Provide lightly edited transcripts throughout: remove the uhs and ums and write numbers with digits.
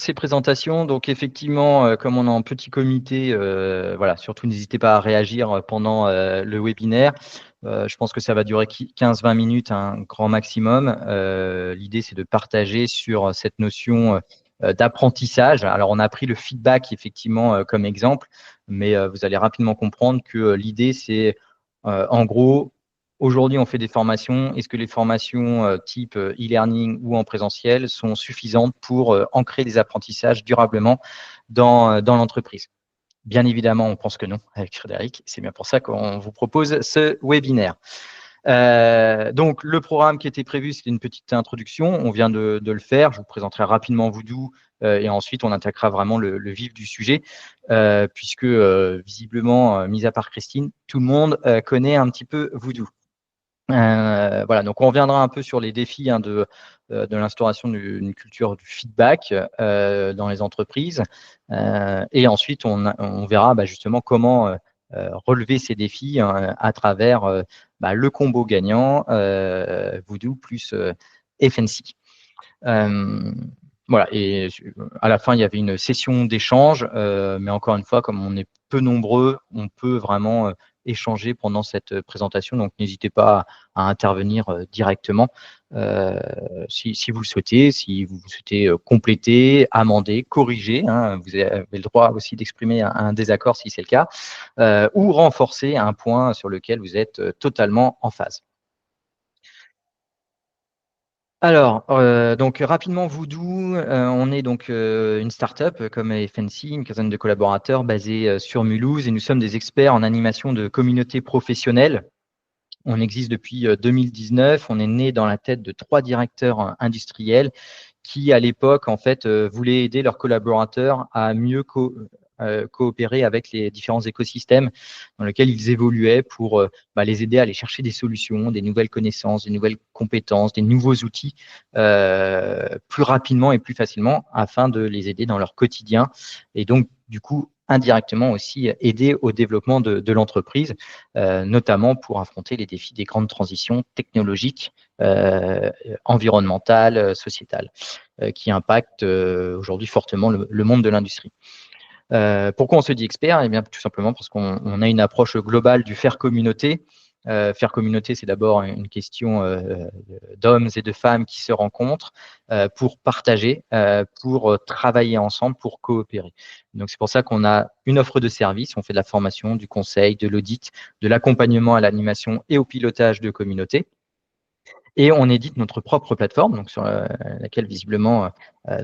ces présentations. Donc effectivement, comme on est en petit comité, voilà, surtout n'hésitez pas à réagir pendant le webinaire. Je pense que ça va durer 15-20 minutes, un grand maximum. L'idée, c'est de partager sur cette notion d'apprentissage. Alors, on a pris le feedback effectivement comme exemple, mais vous allez rapidement comprendre que l'idée, c'est en gros, aujourd'hui, on fait des formations. Est-ce que les formations type e-learning ou en présentiel sont suffisantes pour ancrer des apprentissages durablement dans l'entreprise? Bien évidemment, on pense que non avec Frédéric. C'est bien pour ça qu'on vous propose ce webinaire. Donc, le programme qui était prévu, c'était une petite introduction. On vient de le faire. Je vous présenterai rapidement Voodoo et ensuite, on attaquera vraiment le vif du sujet puisque, visiblement, mis à part Christine, tout le monde connaît un petit peu Voodoo. Voilà, donc on reviendra un peu sur les défis de l'instauration d'une culture du feedback dans les entreprises. Et ensuite, on verra justement comment relever ces défis à travers le combo gagnant Voodoo plus FNC. Voilà, et à la fin, il y avait une session d'échange, mais encore une fois, comme on est peu nombreux, on peut vraiment échanger pendant cette présentation, donc n'hésitez pas à intervenir directement si vous le souhaitez, si vous souhaitez compléter, amender, corriger, hein, vous avez le droit aussi d'exprimer un désaccord si c'est le cas, ou renforcer un point sur lequel vous êtes totalement en phase. Alors, donc rapidement, Voodoo, on est donc une start-up comme FNC, une quinzaine de collaborateurs basés sur Mulhouse et nous sommes des experts en animation de communautés professionnelles. On existe depuis 2019. On est né dans la tête de 3 directeurs industriels qui, à l'époque, en fait, voulaient aider leurs collaborateurs à mieux coopérer avec les différents écosystèmes dans lesquels ils évoluaient pour les aider à aller chercher des solutions, des nouvelles connaissances, des nouvelles compétences, des nouveaux outils plus rapidement et plus facilement afin de les aider dans leur quotidien. Et donc, du coup, indirectement aussi aider au développement de l'entreprise, notamment pour affronter les défis des grandes transitions technologiques, environnementales, sociétales, qui impactent aujourd'hui fortement le monde de l'industrie. Pourquoi on se dit expert? Eh bien, tout simplement parce qu'on a une approche globale du faire communauté. Faire communauté, c'est d'abord une question d'hommes et de femmes qui se rencontrent pour partager, pour travailler ensemble, pour coopérer. Donc, c'est pour ça qu'on a une offre de services. On fait de la formation, du conseil, de l'audit, de l'accompagnement à l'animation et au pilotage de communauté. Et on édite notre propre plateforme, donc sur laquelle visiblement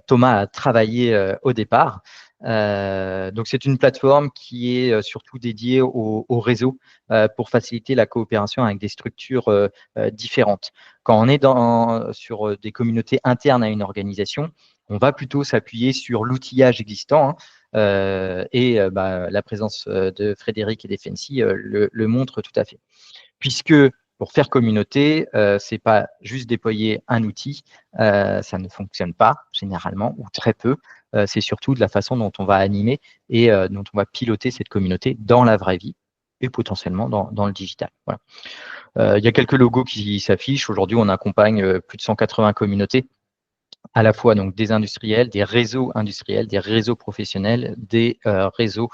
Thomas a travaillé au départ. Donc c'est une plateforme qui est surtout dédiée au réseau pour faciliter la coopération avec des structures différentes. Quand on est sur des communautés internes à une organisation, on va plutôt s'appuyer sur l'outillage existant, et la présence de Frédéric et d'Effensi le montre tout à fait. Puisque pour faire communauté, c'est pas juste déployer un outil, ça ne fonctionne pas généralement ou très peu. C'est surtout de la façon dont on va animer et dont on va piloter cette communauté dans la vraie vie et potentiellement dans le digital. Voilà. Il y a quelques logos qui s'affichent. Aujourd'hui, on accompagne plus de 180 communautés, à la fois donc des industriels, des réseaux industriels, des réseaux professionnels, des réseaux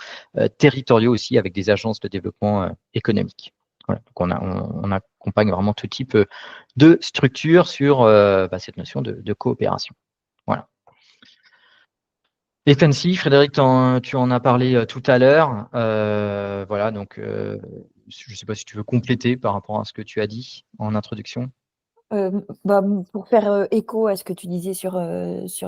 territoriaux aussi avec des agences de développement économique. Voilà. Donc on accompagne vraiment tout type de structure sur cette notion de coopération. Voilà. FNC, Frédéric, tu en as parlé tout à l'heure. Voilà, donc je ne sais pas si tu veux compléter par rapport à ce que tu as dit en introduction. Pour faire écho à ce que tu disais sur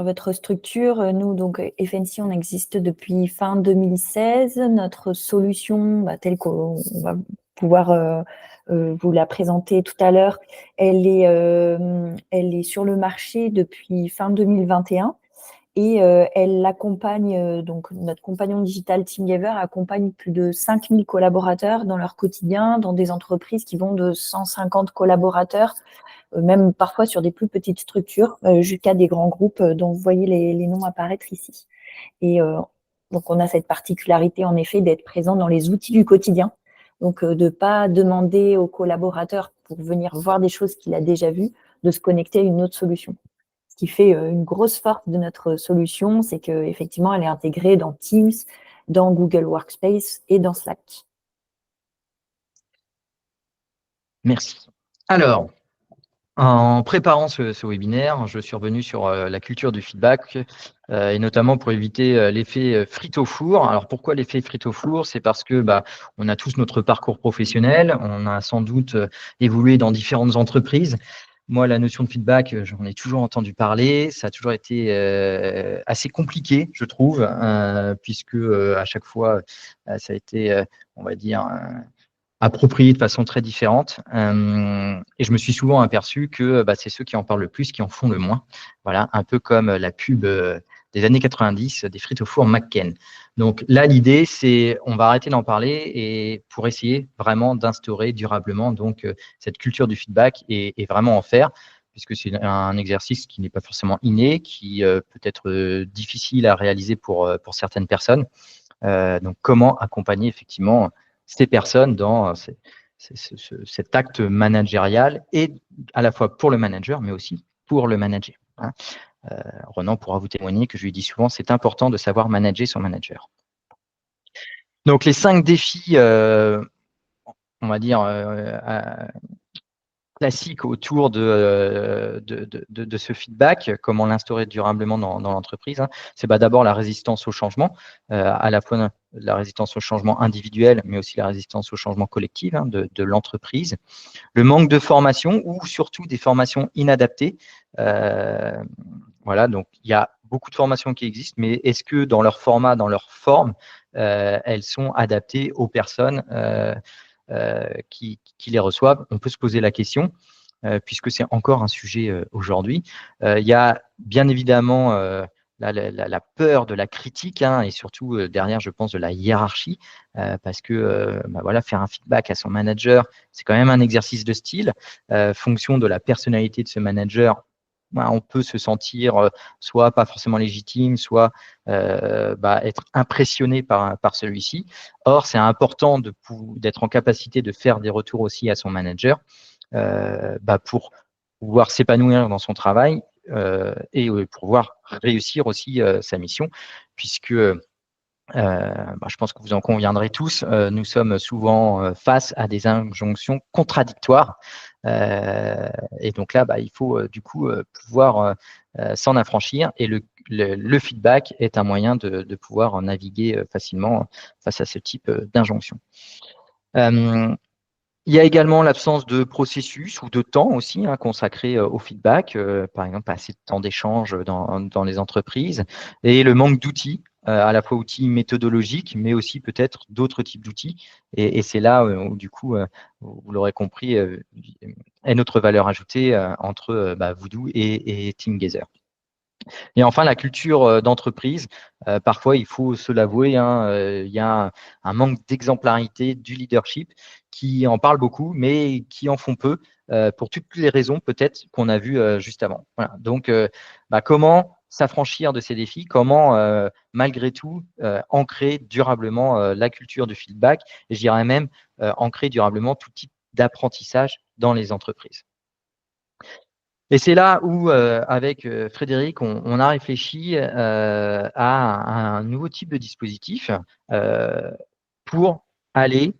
votre structure, nous, donc FNC, on existe depuis fin 2016. Notre solution, telle qu'on va pouvoir vous la présenter tout à l'heure, elle est sur le marché depuis fin 2021. Et elle accompagne, donc notre compagnon digital TeamGiver accompagne plus de 5000 collaborateurs dans leur quotidien, dans des entreprises qui vont de 150 collaborateurs, même parfois sur des plus petites structures, jusqu'à des grands groupes dont vous voyez les noms apparaître ici. Et donc, on a cette particularité, en effet, d'être présent dans les outils du quotidien. Donc, de ne pas demander aux collaborateurs pour venir voir des choses qu'il a déjà vues, de se connecter à une autre solution. Ce qui fait une grosse force de notre solution, c'est qu'effectivement, elle est intégrée dans Teams, dans Google Workspace et dans Slack. Merci. Alors, en préparant ce webinaire, je suis revenu sur la culture du feedback et notamment pour éviter l'effet frite au four. Alors, pourquoi l'effet frite au four? C'est parce que on a tous notre parcours professionnel, on a sans doute évolué dans différentes entreprises. Moi, la notion de feedback, j'en ai toujours entendu parler. Ça a toujours été assez compliqué, je trouve, puisque à chaque fois, ça a été, on va dire, approprié de façon très différente. Et je me suis souvent aperçu que c'est ceux qui en parlent le plus qui en font le moins. Voilà, un peu comme la pub des années 90 des frites au four McCain. Donc là, l'idée, c'est on va arrêter d'en parler et pour essayer vraiment d'instaurer durablement donc cette culture du feedback et vraiment en faire, puisque c'est un exercice qui n'est pas forcément inné, qui peut être difficile à réaliser pour certaines personnes. Donc, comment accompagner effectivement ces personnes dans cet acte managérial et à la fois pour le manager, mais aussi pour le manager. Hein. Renan pourra vous témoigner que je lui dis souvent, c'est important de savoir manager son manager. Donc, les 5 défis, on va dire, classique autour de ce feedback, comment l'instaurer durablement dans l'entreprise, hein. C'est d'abord la résistance au changement, à la fois la résistance au changement individuel, mais aussi la résistance au changement collectif hein, de l'entreprise. Le manque de formation ou surtout des formations inadaptées. Voilà, donc il y a beaucoup de formations qui existent, mais est-ce que dans leur format, dans leur forme, elles sont adaptées aux personnes qui les reçoivent? On peut se poser la question, puisque c'est encore un sujet aujourd'hui. Il y a bien évidemment la peur de la critique hein, et surtout derrière, je pense, de la hiérarchie, parce que voilà, faire un feedback à son manager, c'est quand même un exercice de style. Fonction de la personnalité de ce manager, on peut se sentir soit pas forcément légitime, soit être impressionné par celui-ci. Or, c'est important d'être en capacité de faire des retours aussi à son manager pour pouvoir s'épanouir dans son travail et pour pouvoir réussir aussi sa mission, puisque je pense que vous en conviendrez tous, nous sommes souvent face à des injonctions contradictoires. Et donc là, il faut du coup pouvoir s'en affranchir. Et le feedback est un moyen de pouvoir naviguer facilement face à ce type d'injonction. Il y a également l'absence de processus ou de temps aussi hein, consacré au feedback, par exemple, pas assez de temps d'échange dans les entreprises, et le manque d'outils, à la fois outils méthodologiques, mais aussi peut-être d'autres types d'outils. Et c'est là où, du coup, vous l'aurez compris, est notre valeur ajoutée entre Voodoo et TeamGazer. Et enfin, la culture d'entreprise. Parfois, il faut se l'avouer, hein, il y a un manque d'exemplarité du leadership qui en parle beaucoup, mais qui en font peu pour toutes les raisons peut-être qu'on a vues juste avant. Voilà. Donc, comment s'affranchir de ces défis? Comment, malgré tout, ancrer durablement la culture du feedback? Et je dirais même ancrer durablement tout type d'apprentissage dans les entreprises. Et c'est là où, avec Frédéric, on a réfléchi à un nouveau type de dispositif pour aller,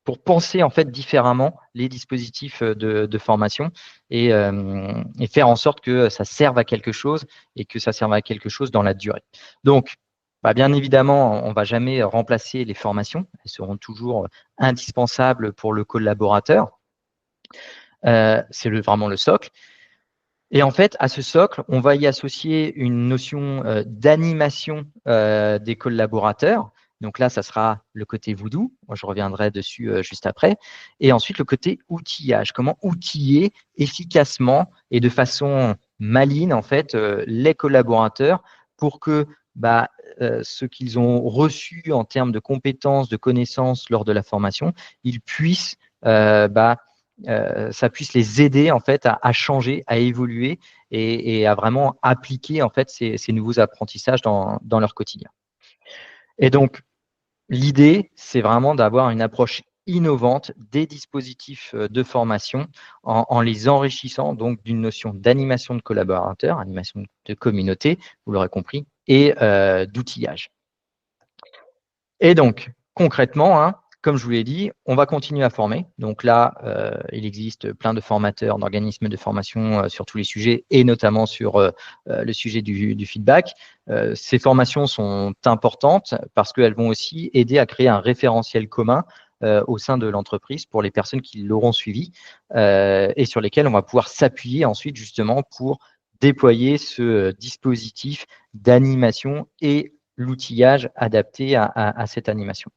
pour penser en fait différemment les dispositifs de formation et faire en sorte que ça serve à quelque chose et que ça serve à quelque chose dans la durée. Donc, bien évidemment, on ne va jamais remplacer les formations. Elles seront toujours indispensables pour le collaborateur. C'est vraiment le socle. Et en fait, à ce socle, on va y associer une notion d'animation des collaborateurs. Donc là, ça sera le côté Voodoo. Moi, je reviendrai dessus juste après. Et ensuite, le côté outillage. Comment outiller efficacement et de façon maligne, en fait, les collaborateurs pour que ce qu'ils ont reçu en termes de compétences, de connaissances lors de la formation, ils puissent ça puisse les aider en fait à changer, à évoluer et à vraiment appliquer en fait ces nouveaux apprentissages dans leur quotidien. Et donc l'idée, c'est vraiment d'avoir une approche innovantes des dispositifs de formation en les enrichissant donc d'une notion d'animation de collaborateurs, animation de communauté, vous l'aurez compris, et d'outillage. Et donc, concrètement, hein, comme je vous l'ai dit, on va continuer à former. Donc là, il existe plein de formateurs, d'organismes de formation sur tous les sujets et notamment sur le sujet du feedback. Ces formations sont importantes parce qu'elles vont aussi aider à créer un référentiel commun au sein de l'entreprise pour les personnes qui l'auront suivi et sur lesquelles on va pouvoir s'appuyer ensuite justement pour déployer ce dispositif d'animation et l'outillage adapté à cette animation.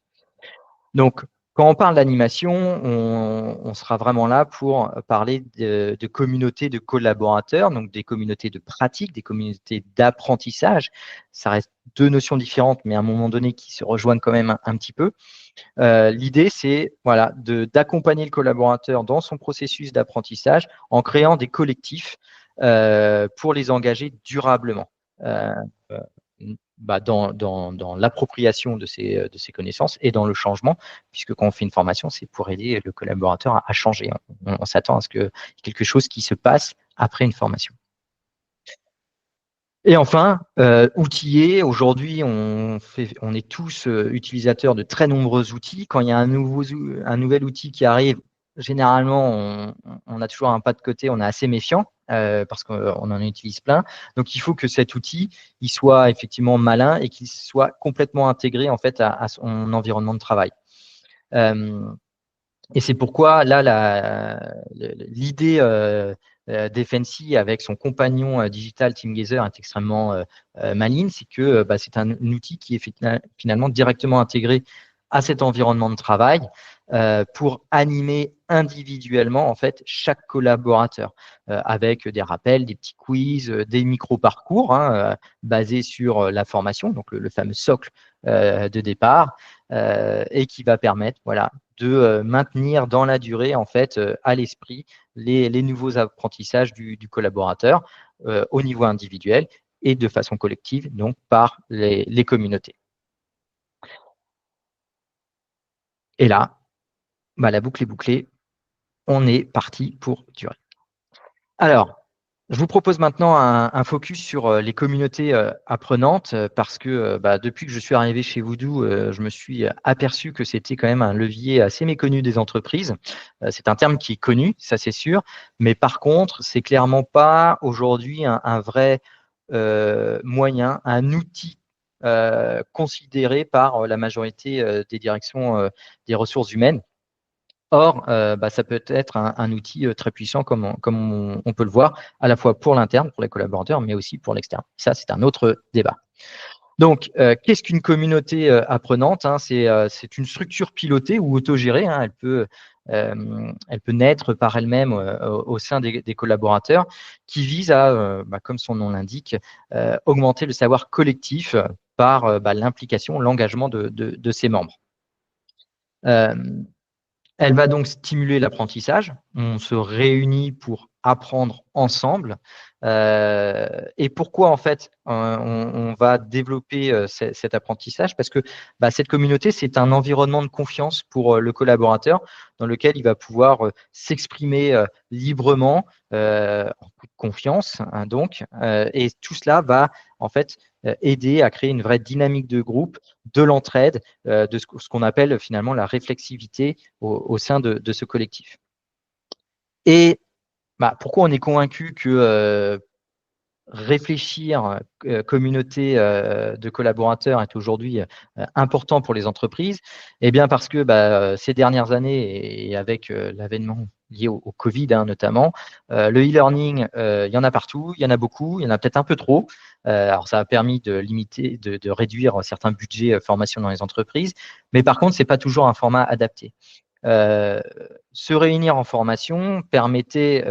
Donc, quand on parle d'animation, on sera vraiment là pour parler de communautés de collaborateurs, donc des communautés de pratique, des communautés d'apprentissage. Ça reste deux notions différentes, mais à un moment donné qui se rejoignent quand même un petit peu. L'idée, c'est voilà, d'accompagner le collaborateur dans son processus d'apprentissage en créant des collectifs pour les engager durablement. Dans l'appropriation de ces connaissances et dans le changement, puisque quand on fait une formation, c'est pour aider le collaborateur à changer. On s'attend à ce qu'il y ait quelque chose qui se passe après une formation. Et enfin, outiller, aujourd'hui, on est tous utilisateurs de très nombreux outils. Quand il y a un nouvel outil qui arrive, généralement, on a toujours un pas de côté, on est assez méfiant parce qu'on en utilise plein. Donc, il faut que cet outil il soit effectivement malin et qu'il soit complètement intégré en fait à son environnement de travail. Et c'est pourquoi là, l'idée d'Effensi avec son compagnon digital TeamGazer est extrêmement maligne, c'est que c'est un outil qui est finalement directement intégré à cet environnement de travail pour animer individuellement en fait chaque collaborateur avec des rappels, des petits quiz, des micro-parcours basés sur la formation, donc le fameux socle de départ et qui va permettre voilà, de maintenir dans la durée en fait à l'esprit les nouveaux apprentissages du collaborateur au niveau individuel et de façon collective, donc par les communautés. Et là, la boucle est bouclée, on est parti pour durer. Alors, je vous propose maintenant un focus sur les communautés apprenantes parce que depuis que je suis arrivé chez Voodoo, je me suis aperçu que c'était quand même un levier assez méconnu des entreprises. C'est un terme qui est connu, ça c'est sûr, mais par contre, c'est clairement pas aujourd'hui un vrai moyen, un outil considéré par la majorité des directions des ressources humaines. Or, ça peut être un outil très puissant comme on peut le voir, à la fois pour l'interne, pour les collaborateurs, mais aussi pour l'externe. Ça, c'est un autre débat. Donc, qu'est-ce qu'une communauté apprenante c'est une structure pilotée ou autogérée. Elle peut naître par elle-même au sein des collaborateurs qui vise à, comme son nom l'indique, augmenter le savoir collectif par l'implication, l'engagement de ses membres. Elle va donc stimuler l'apprentissage. On se réunit pour apprendre ensemble. Et pourquoi en fait on va développer cet apprentissage? Parce que cette communauté, c'est un environnement de confiance pour le collaborateur dans lequel il va pouvoir s'exprimer librement, en toute confiance, et tout cela va en fait aider à créer une vraie dynamique de groupe, de l'entraide, de ce qu'on appelle finalement la réflexivité au sein de ce collectif. Et pourquoi on est convaincu que réfléchir communauté de collaborateurs est aujourd'hui important pour les entreprises? Eh bien parce que ces dernières années et avec l'avènement lié au Covid notamment, le e-learning, il y en a partout, il y en a beaucoup, il y en a peut-être un peu trop. Alors ça a permis de limiter, de réduire certains budgets formation dans les entreprises, mais par contre, c'est pas toujours un format adapté. Se réunir en formation permettait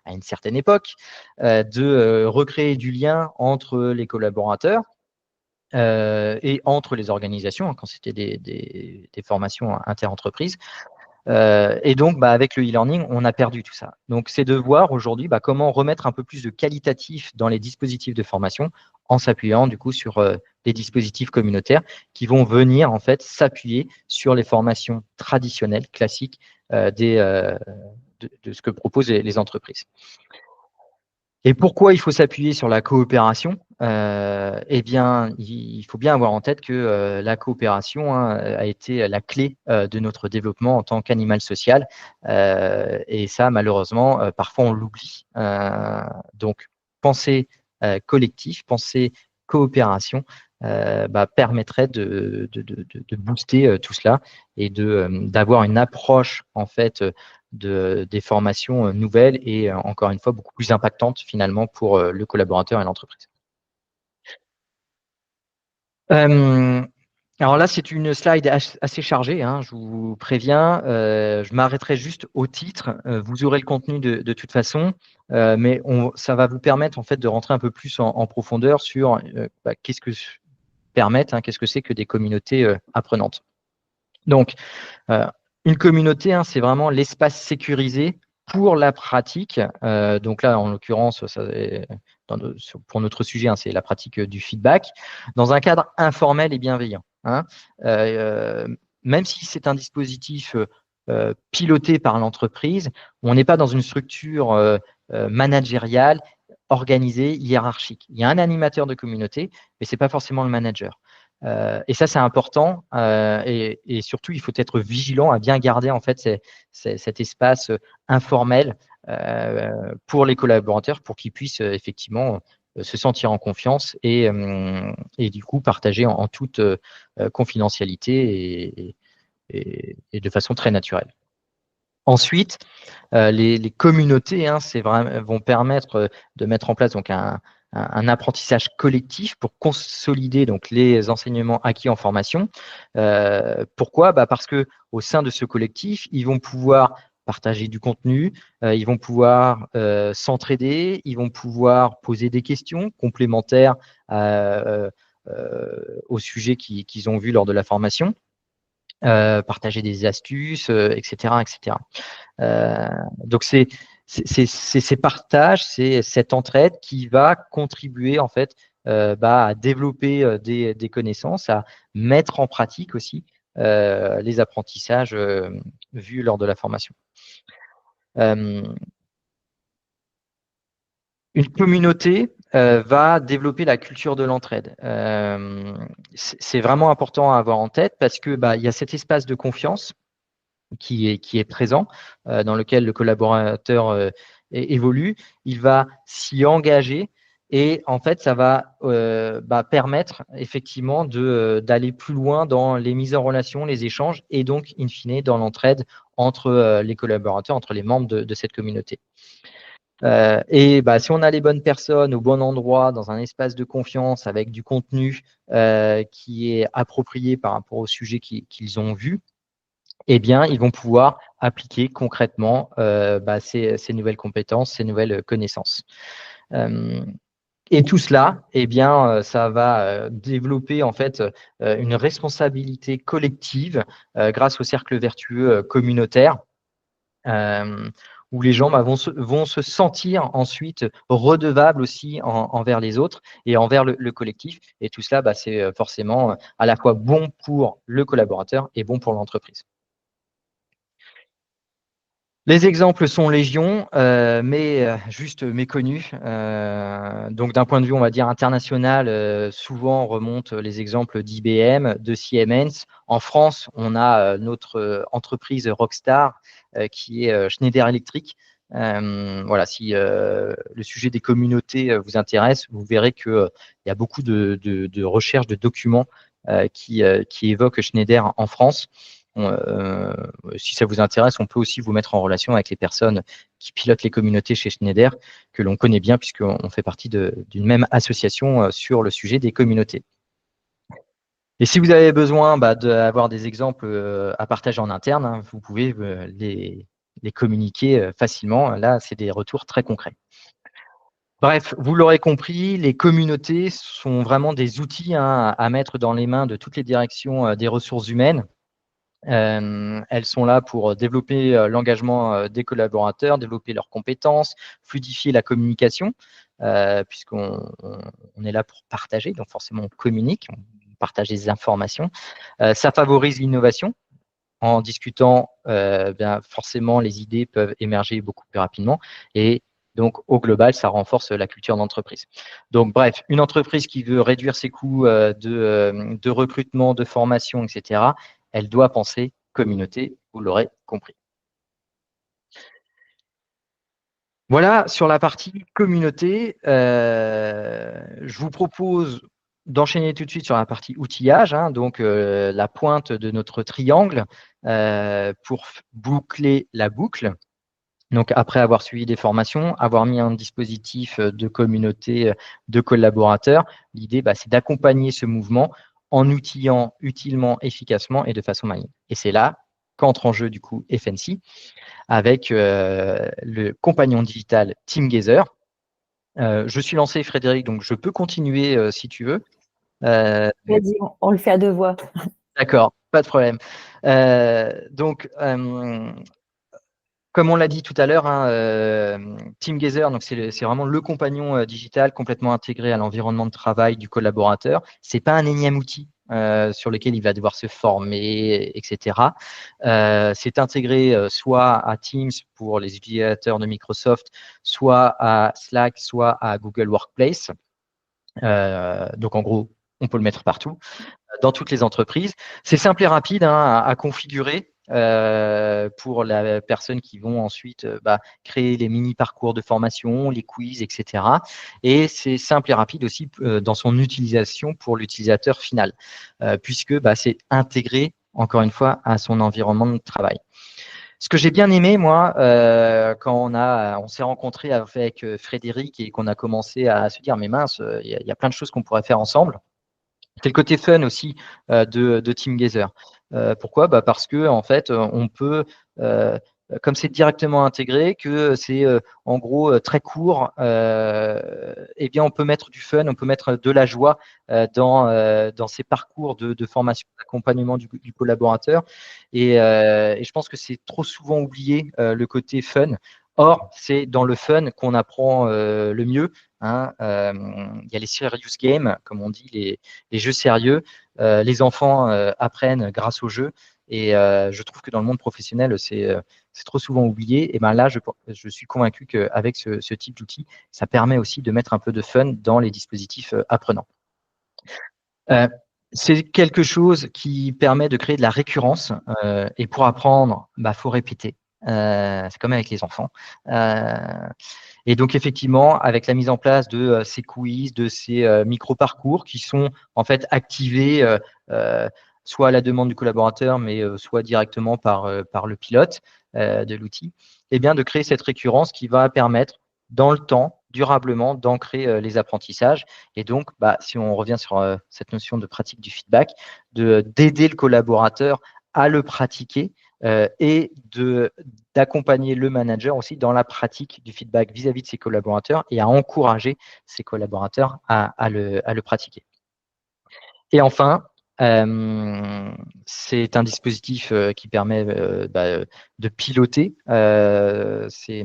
à une certaine époque de recréer du lien entre les collaborateurs et entre les organisations quand c'était des formations interentreprises. Et donc, avec le e-learning, on a perdu tout ça. Donc, c'est de voir aujourd'hui comment remettre un peu plus de qualitatif dans les dispositifs de formation en s'appuyant du coup sur les dispositifs communautaires qui vont venir en fait s'appuyer sur les formations traditionnelles, classiques de ce que proposent les entreprises. Et pourquoi il faut s'appuyer sur la coopération? Eh bien, il faut bien avoir en tête que la coopération a été la clé de notre développement en tant qu'animal social. Et ça, malheureusement, parfois on l'oublie. Donc, penser collectif, penser coopération permettrait de booster tout cela et d'avoir une approche en fait des formations nouvelles et encore une fois beaucoup plus impactantes finalement pour le collaborateur et l'entreprise. Alors là, c'est une slide assez chargée, hein, je vous préviens. Je m'arrêterai juste au titre. Vous aurez le contenu de toute façon, mais ça va vous permettre en fait de rentrer un peu plus en profondeur sur qu'est-ce que qu'est-ce que c'est que des communautés apprenantes. Donc, une communauté, c'est vraiment l'espace sécurisé pour la pratique. Donc là, en l'occurrence, pour notre sujet, c'est la pratique du feedback, dans un cadre informel et bienveillant. Même si c'est un dispositif piloté par l'entreprise, on n'est pas dans une structure managériale, organisée, hiérarchique. Il y a un animateur de communauté, mais ce n'est pas forcément le manager. Et ça, c'est important. Et surtout, il faut être vigilant à bien garder en fait cet espace informel pour les collaborateurs, pour qu'ils puissent effectivement se sentir en confiance et du coup partager en toute confidentialité et de façon très naturelle. Ensuite, les communautés vont permettre de mettre en place donc un apprentissage collectif pour consolider donc les enseignements acquis en formation. Pourquoi? Parce que au sein de ce collectif, ils vont pouvoir partager du contenu, ils vont pouvoir s'entraider, ils vont pouvoir poser des questions complémentaires au sujet qu'ils ont vu lors de la formation, partager des astuces, etc., etc. Donc c'est ces partages, c'est cette entraide qui va contribuer en fait à développer des connaissances, à mettre en pratique aussi les apprentissages vus lors de la formation. Une communauté va développer la culture de l'entraide. C'est vraiment important à avoir en tête parce que il y a cet espace de confiance qui est présent, dans lequel le collaborateur évolue, il va s'y engager et en fait, ça va permettre effectivement d'aller plus loin dans les mises en relation, les échanges et donc, in fine, dans l'entraide entre les collaborateurs, entre les membres de cette communauté. Et si on a les bonnes personnes au bon endroit, dans un espace de confiance, avec du contenu qui est approprié par rapport au sujet qu'ils ont vu, eh bien, ils vont pouvoir appliquer concrètement ces nouvelles compétences, ces nouvelles connaissances. Et tout cela, eh bien, ça va développer en fait une responsabilité collective grâce au cercle vertueux communautaire, où les gens vont se sentir ensuite redevables aussi envers les autres et envers le collectif. Et tout cela, c'est forcément à la fois bon pour le collaborateur et bon pour l'entreprise. Les exemples sont légion, mais juste méconnus. Donc, d'un point de vue, on va dire, international, souvent remontent les exemples d'IBM, de Siemens. En France, on a notre entreprise Rockstar qui est Schneider Electric. Voilà, si le sujet des communautés vous intéresse, vous verrez qu'il y a beaucoup de recherches, de documents qui évoquent Schneider en France. Si ça vous intéresse, on peut aussi vous mettre en relation avec les personnes qui pilotent les communautés chez Schneider, que l'on connaît bien puisqu'on fait partie d'une même association sur le sujet des communautés. Et si vous avez besoin d'avoir des exemples à partager en interne, vous pouvez les communiquer facilement. Là, c'est des retours très concrets. Bref, vous l'aurez compris, les communautés sont vraiment des outils à mettre dans les mains de toutes les directions des ressources humaines. Elles sont là pour développer l'engagement des collaborateurs, développer leurs compétences, fluidifier la communication, puisqu'on est là pour partager, donc forcément on communique, on partage des informations. Ça favorise l'innovation. En discutant, bien forcément les idées peuvent émerger beaucoup plus rapidement et donc au global, ça renforce la culture d'entreprise. Donc bref, une entreprise qui veut réduire ses coûts de recrutement, de formation, etc., elle doit penser communauté, vous l'aurez compris. Voilà sur la partie communauté. Je vous propose d'enchaîner tout de suite sur la partie outillage, hein, donc la pointe de notre triangle pour boucler la boucle. Donc après avoir suivi des formations, avoir mis un dispositif de communauté de collaborateurs, l'idée c'est d'accompagner ce mouvement en outillant utilement, efficacement et de façon maligne. Et c'est là qu'entre en jeu du coup FNC avec le compagnon digital TeamGazer. Je suis lancé, Frédéric, donc je peux continuer si tu veux. Vas-y, on le fait à deux voix. D'accord, pas de problème. Comme on l'a dit tout à l'heure, hein, TeamGazer, donc c'est vraiment le compagnon digital complètement intégré à l'environnement de travail du collaborateur. C'est pas un énième outil sur lequel il va devoir se former, etc. C'est intégré soit à Teams pour les utilisateurs de Microsoft, soit à Slack, soit à Google Workplace. Donc en gros, on peut le mettre partout dans toutes les entreprises. C'est simple et rapide hein, à configurer pour la personne qui vont ensuite créer les mini-parcours de formation, les quiz, etc. Et c'est simple et rapide aussi dans son utilisation pour l'utilisateur final, puisque c'est intégré, encore une fois, à son environnement de travail. Ce que j'ai bien aimé, moi, quand on s'est rencontré avec Frédéric et qu'on a commencé à se dire, mais mince, il y a plein de choses qu'on pourrait faire ensemble. C'est le côté fun aussi de TeamGazer. Pourquoi parce que en fait, on peut, comme c'est directement intégré, que c'est en gros très court, eh bien on peut mettre du fun, on peut mettre de la joie dans ces parcours de formation, d'accompagnement du collaborateur. Et je pense que c'est trop souvent oublié le côté fun. Or, c'est dans le fun qu'on apprend le mieux. Hein. Il y a les serious games, comme on dit, les jeux sérieux. Les enfants apprennent grâce aux jeux. Et je trouve que dans le monde professionnel, c'est trop souvent oublié. Et ben là, je suis convaincu qu'avec ce type d'outil, ça permet aussi de mettre un peu de fun dans les dispositifs apprenants. C'est quelque chose qui permet de créer de la récurrence. Et pour apprendre, faut répéter. C'est comme avec les enfants. Et donc, effectivement, avec la mise en place de ces quiz, de ces micro-parcours qui sont en fait activés soit à la demande du collaborateur, mais soit directement par le pilote de l'outil, eh bien, de créer cette récurrence qui va permettre, dans le temps, durablement, d'ancrer les apprentissages. Et donc, si on revient sur cette notion de pratique du feedback, d'aider le collaborateur à le pratiquer et d'accompagner le manager aussi dans la pratique du feedback vis-à-vis de ses collaborateurs et à encourager ses collaborateurs à le pratiquer. Et enfin, c'est un dispositif qui permet de piloter ces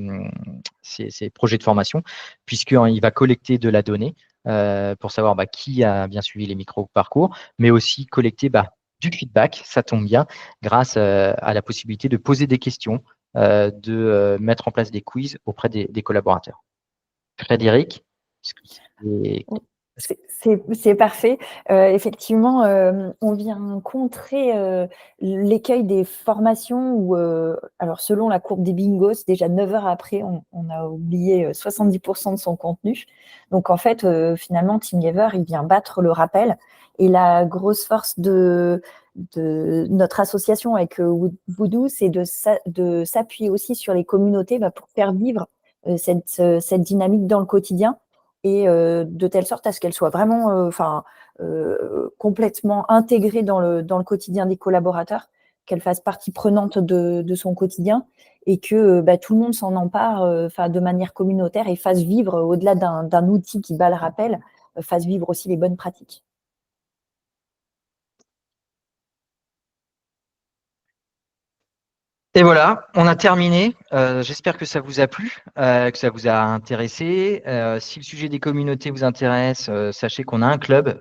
projets de formation, puisqu'il va collecter de la donnée pour savoir qui a bien suivi les micro-parcours, mais aussi collecter du feedback, ça tombe bien, grâce à la possibilité de poser des questions, de mettre en place des quiz auprès des collaborateurs. Frédéric, est-ce que c'est parfait. Effectivement, on vient contrer l'écueil des formations où, alors selon la courbe des bingos, déjà 9 heures après, on a oublié 70% de son contenu. Donc en fait, finalement, TeamGazer, il vient battre le rappel. Et la grosse force de notre association avec Voodoo, c'est de s'appuyer aussi sur les communautés pour faire vivre cette dynamique dans le quotidien et de telle sorte à ce qu'elle soit vraiment complètement intégrée dans le quotidien des collaborateurs, qu'elle fasse partie prenante de son quotidien et que tout le monde s'en empare de manière communautaire et fasse vivre, au-delà d'un outil qui bat le rappel, fasse vivre aussi les bonnes pratiques. Et voilà, on a terminé. J'espère que ça vous a plu, que ça vous a intéressé. Si le sujet des communautés vous intéresse, sachez qu'on a un club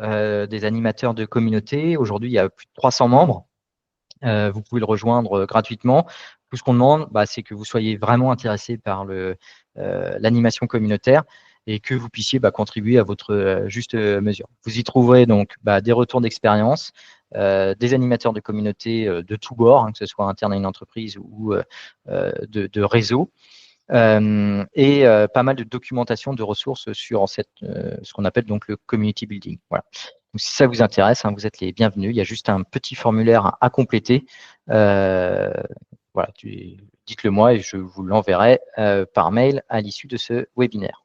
des animateurs de communautés. Aujourd'hui, il y a plus de 300 membres. Vous pouvez le rejoindre gratuitement. Tout ce qu'on demande, c'est que vous soyez vraiment intéressé par l'animation communautaire et que vous puissiez contribuer à votre juste mesure. Vous y trouverez donc des retours d'expérience, des animateurs de communauté de tous bords, que ce soit interne à une entreprise ou de réseau, et pas mal de documentation de ressources sur ce qu'on appelle donc le community building. Voilà. Donc, si ça vous intéresse, vous êtes les bienvenus. Il y a juste un petit formulaire à compléter. Voilà, dites-le moi et je vous l'enverrai par mail à l'issue de ce webinaire.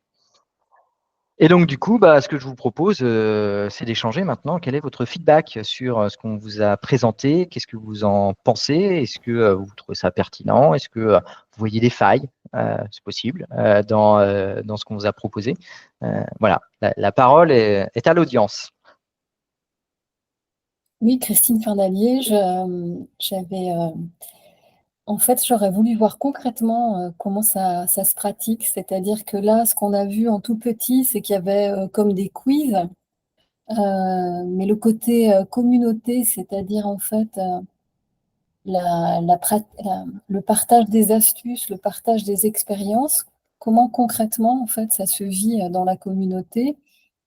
Et donc, du coup, ce que je vous propose, c'est d'échanger maintenant. Quel est votre feedback sur ce qu'on vous a présenté? Qu'est-ce que vous en pensez? Est-ce que vous trouvez ça pertinent? Est-ce que vous voyez des failles? C'est possible dans ce qu'on vous a proposé. Voilà, la parole est à l'audience. Oui, Christine Fernalier, en fait, j'aurais voulu voir concrètement comment ça se pratique. C'est-à-dire que là, ce qu'on a vu en tout petit, c'est qu'il y avait comme des quiz, mais le côté communauté, c'est-à-dire en fait le partage des astuces, le partage des expériences, comment concrètement en fait ça se vit dans la communauté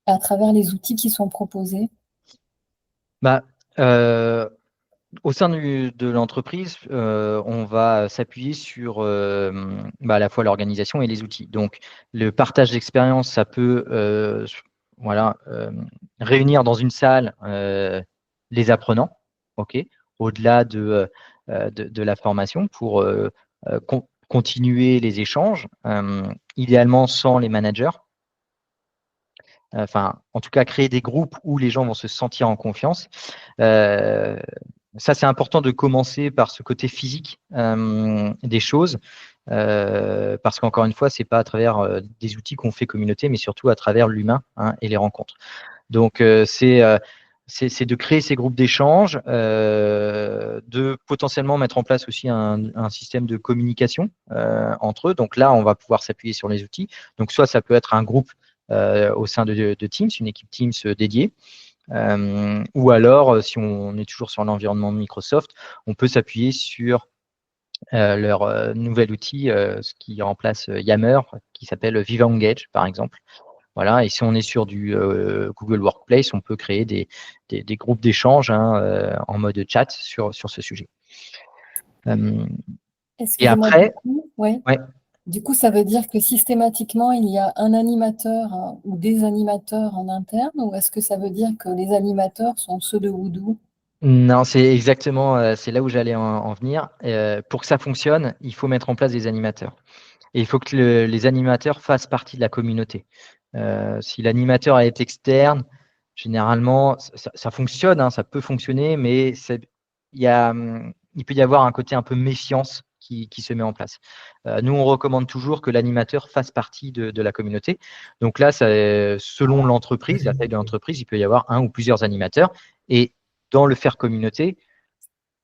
à travers les outils qui sont proposés. Au sein de l'entreprise, on va s'appuyer sur à la fois l'organisation et les outils. Donc, le partage d'expérience, ça peut réunir dans une salle les apprenants, au-delà de la formation pour continuer les échanges, idéalement sans les managers. Enfin, en tout cas, créer des groupes où les gens vont se sentir en confiance. Ça, c'est important de commencer par ce côté physique des choses, parce qu'encore une fois, c'est pas à travers des outils qu'on fait communauté, mais surtout à travers l'humain et les rencontres. Donc, c'est de créer ces groupes d'échange, de potentiellement mettre en place aussi un système de communication entre eux. Donc là, on va pouvoir s'appuyer sur les outils. Donc, soit ça peut être un groupe au sein de Teams, une équipe Teams dédiée. Ou alors, si on est toujours sur l'environnement Microsoft, on peut s'appuyer sur leur nouvel outil, ce qui remplace Yammer, qui s'appelle Viva Engage, par exemple. Voilà, et si on est sur du Google Workplace, on peut créer des groupes d'échange en mode chat sur ce sujet. Et après, ouais. Du coup, ça veut dire que systématiquement, il y a un animateur ou des animateurs en interne, ou est-ce que ça veut dire que les animateurs sont ceux de Voodoo? Non, c'est exactement, c'est là où j'allais en venir. Pour que ça fonctionne, il faut mettre en place des animateurs. Et il faut que les animateurs fassent partie de la communauté. Si l'animateur est externe, généralement, ça fonctionne, ça peut fonctionner, mais il peut y avoir un côté un peu méfiance qui se met en place. Nous, on recommande toujours que l'animateur fasse partie de la communauté. Donc là, selon l'entreprise, la taille de l'entreprise, il peut y avoir un ou plusieurs animateurs. Et dans le faire communauté,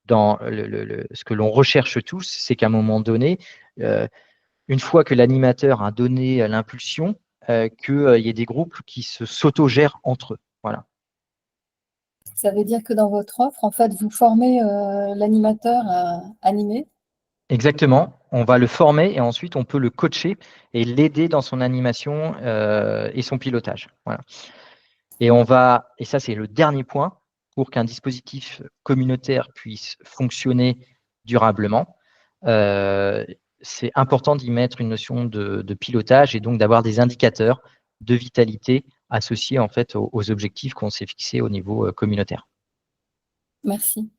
dans ce que l'on recherche tous, c'est qu'à un moment donné, une fois que l'animateur a donné l'impulsion, qu'il y ait des groupes qui s'autogèrent entre eux. Voilà. Ça veut dire que dans votre offre, en fait, vous formez l'animateur à animer? Exactement. On va le former et ensuite on peut le coacher et l'aider dans son animation et son pilotage. Voilà. Et ça c'est le dernier point, pour qu'un dispositif communautaire puisse fonctionner durablement. C'est important d'y mettre une notion de pilotage et donc d'avoir des indicateurs de vitalité associés en fait aux objectifs qu'on s'est fixés au niveau communautaire. Merci.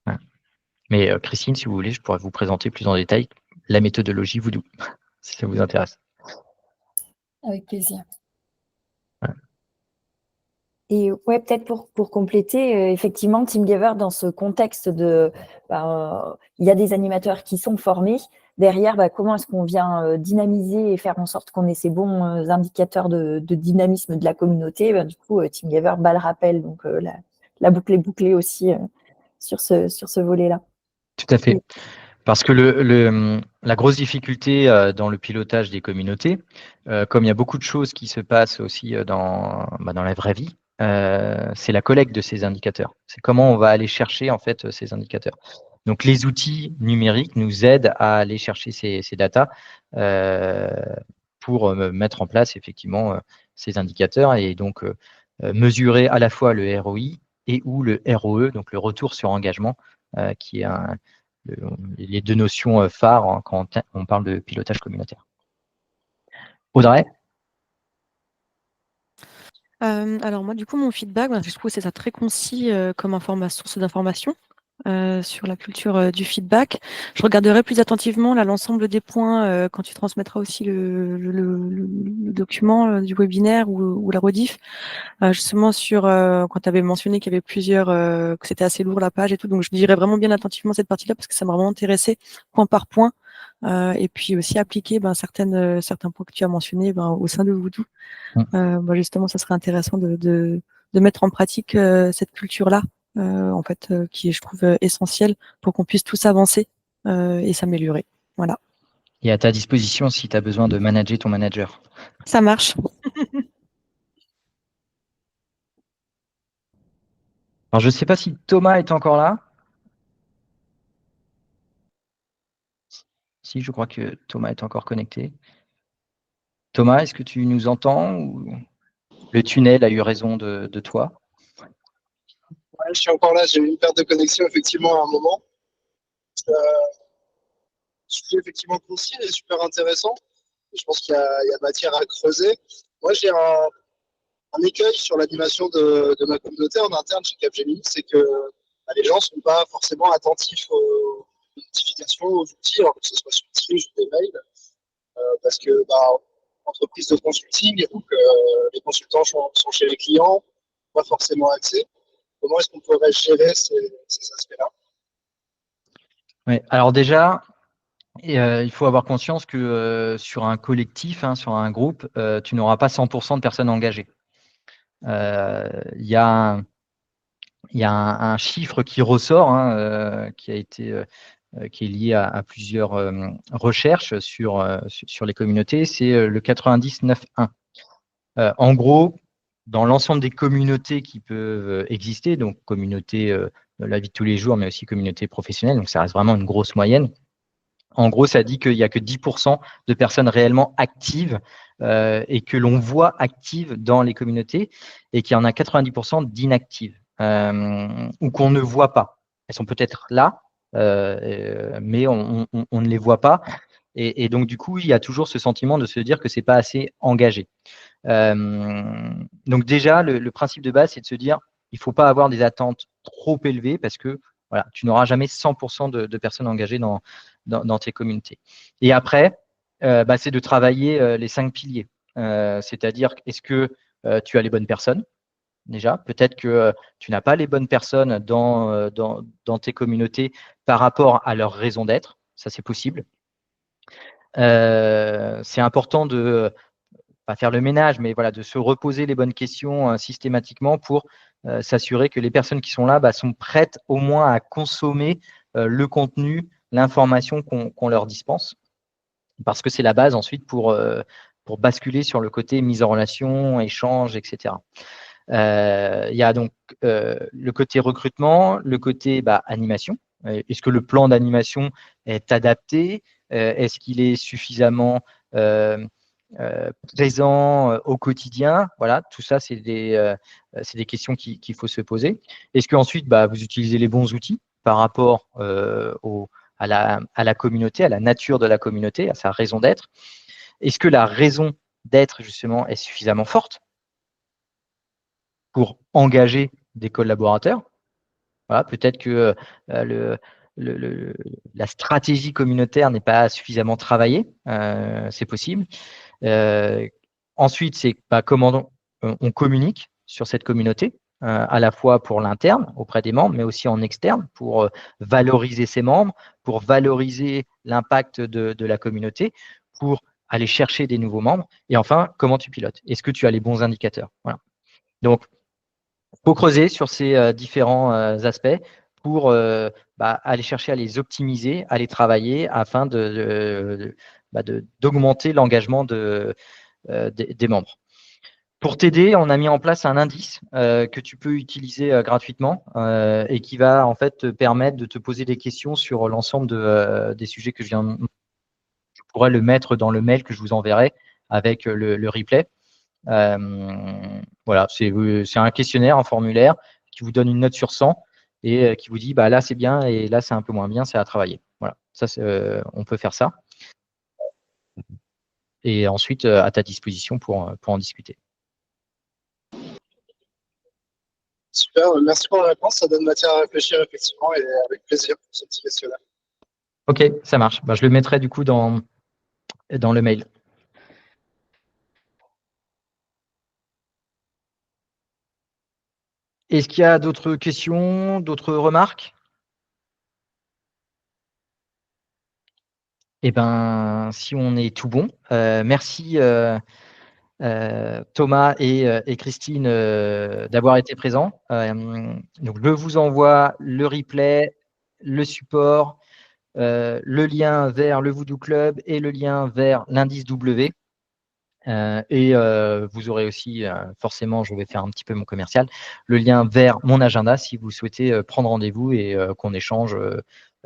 Voilà. Mais Christine, si vous voulez, je pourrais vous présenter plus en détail la méthodologie Voodoo, si ça vous intéresse. Avec plaisir. Voilà. Et ouais, peut-être pour compléter, effectivement, TeamGiver, dans ce contexte il y a des animateurs qui sont formés. Derrière, comment est-ce qu'on vient dynamiser et faire en sorte qu'on ait ces bons indicateurs de dynamisme de la communauté? Du coup, TeamGiver bat le rappel. Donc, la boucle est bouclée aussi sur ce volet-là. Tout à fait. Parce que la grosse difficulté dans le pilotage des communautés, comme il y a beaucoup de choses qui se passent aussi dans la vraie vie, c'est la collecte de ces indicateurs. C'est comment on va aller chercher en fait ces indicateurs. Donc les outils numériques nous aident à aller chercher ces datas pour mettre en place effectivement ces indicateurs et donc mesurer à la fois le ROI et ou le ROE, donc le retour sur engagement, qui est les deux notions phares quand on parle de pilotage communautaire. Audrey? Alors moi, du coup, mon feedback, je trouve que c'est ça très concis comme source d'information sur la culture du feedback. Je regarderai plus attentivement l'ensemble des points quand tu transmettras aussi le document du webinaire ou la rediff. Justement sur quand tu avais mentionné qu'il y avait plusieurs, que c'était assez lourd la page et tout, donc je dirais vraiment bien attentivement cette partie-là parce que ça m'a vraiment intéressé point par point, et puis aussi appliquer certains points que tu as mentionnés au sein de Voodoo. Justement, ça serait intéressant de mettre en pratique cette culture-là, en fait, qui est, je trouve, essentielle pour qu'on puisse tous avancer et s'améliorer. Voilà. Et à ta disposition si tu as besoin de manager ton manager. Ça marche. Alors, je ne sais pas si Thomas est encore là. Si, je crois que Thomas est encore connecté. Thomas, est-ce que tu nous entends ou le tunnel a eu raison de toi? Ouais, je suis encore là, j'ai eu une perte de connexion effectivement à un moment. Sujet effectivement concis et super intéressant. Je pense qu'il y a matière à creuser. Moi, j'ai un écueil sur l'animation de ma communauté en interne chez Capgemini, c'est que les gens ne sont pas forcément attentifs aux notifications, aux outils, alors que ce soit sur Teams ou des mails, parce que entreprise de consulting, donc les consultants sont chez les clients, pas forcément accès. Comment est-ce qu'on pourrait gérer ces aspects-là? Oui, alors déjà, il faut avoir conscience que sur un collectif, sur un groupe, tu n'auras pas 100% de personnes engagées. Il y a un chiffre qui ressort, qui est lié à plusieurs recherches sur les communautés, c'est le 99-1. En gros, dans l'ensemble des communautés qui peuvent exister, donc communauté de la vie de tous les jours, mais aussi communauté professionnelle, donc ça reste vraiment une grosse moyenne. En gros, ça dit qu'il n'y a que 10% de personnes réellement actives et que l'on voit actives dans les communautés et qu'il y en a 90% d'inactives ou qu'on ne voit pas. Elles sont peut-être là, mais on ne les voit pas. Et donc, du coup, il y a toujours ce sentiment de se dire que ce n'est pas assez engagé. Donc déjà, le principe de base, c'est de se dire il ne faut pas avoir des attentes trop élevées parce que voilà, tu n'auras jamais 100% de personnes engagées dans tes communautés. Et après, c'est de travailler les 5 piliers. C'est-à-dire, est-ce que tu as les bonnes personnes? Déjà, peut-être que tu n'as pas les bonnes personnes dans tes communautés par rapport à leur raison d'être. Ça, c'est possible. C'est important de pas faire le ménage, mais voilà, de se reposer les bonnes questions systématiquement pour s'assurer que les personnes qui sont là sont prêtes au moins à consommer le contenu, l'information qu'on leur dispense, parce que c'est la base ensuite pour basculer sur le côté mise en relation, échange, etc. Il y a donc le côté recrutement, le côté animation. Est-ce que le plan d'animation est adapté? Est-ce qu'il est suffisamment présent au quotidien? Voilà, tout ça, c'est des questions qu'il faut se poser. Est-ce qu'ensuite, vous utilisez les bons outils par rapport à la communauté, à la nature de la communauté, à sa raison d'être? Est-ce que la raison d'être, justement, est suffisamment forte pour engager des collaborateurs? Voilà, peut-être que la stratégie communautaire n'est pas suffisamment travaillée, c'est possible. Ensuite, c'est comment on communique sur cette communauté, à la fois pour l'interne, auprès des membres, mais aussi en externe, pour valoriser ses membres, pour valoriser l'impact de la communauté, pour aller chercher des nouveaux membres. Et enfin, comment tu pilotes? Est-ce que tu as les bons indicateurs? Voilà. Donc, il faut creuser sur ces différents aspects pour aller chercher à les optimiser, à les travailler afin d'augmenter l'engagement des membres. Pour t'aider, on a mis en place un indice que tu peux utiliser gratuitement et qui va en fait te permettre de te poser des questions sur l'ensemble des sujets que je pourrais le mettre dans le mail que je vous enverrai avec le replay. Voilà, c'est un questionnaire, un formulaire qui vous donne une note sur 100 et qui vous dit là c'est bien et là c'est un peu moins bien, c'est à travailler. Voilà, ça on peut faire ça. Et ensuite à ta disposition pour en discuter. Super, merci pour la réponse, ça donne matière à réfléchir effectivement et avec plaisir pour ce petit questionnaire. Ok, ça marche. Je le mettrai du coup dans le mail. Est-ce qu'il y a d'autres questions, d'autres remarques? Eh bien, si on est tout bon, merci Thomas et Christine d'avoir été présents. Donc, je vous envoie le replay, le support, le lien vers le Voodoo Club et le lien vers l'indice W. Et vous aurez aussi, forcément, je vais faire un petit peu mon commercial, le lien vers mon agenda si vous souhaitez prendre rendez-vous et qu'on échange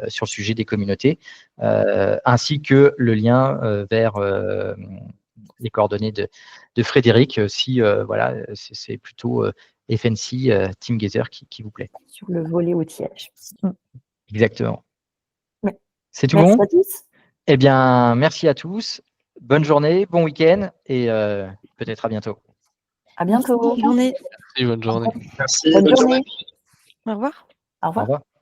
sur le sujet des communautés, ainsi que le lien vers les coordonnées de Frédéric si voilà, c'est plutôt FNC Teamgazer qui vous plaît. Sur le volet outillage. Exactement. Ouais. C'est tout Merci bon? à tous. Eh bien, merci à tous. Bonne journée, bon week-end et peut-être à bientôt. À bientôt. Bonne journée. Merci, bonne journée. Merci, Bonne bonne journée. journée. Au revoir. Au revoir. Au revoir.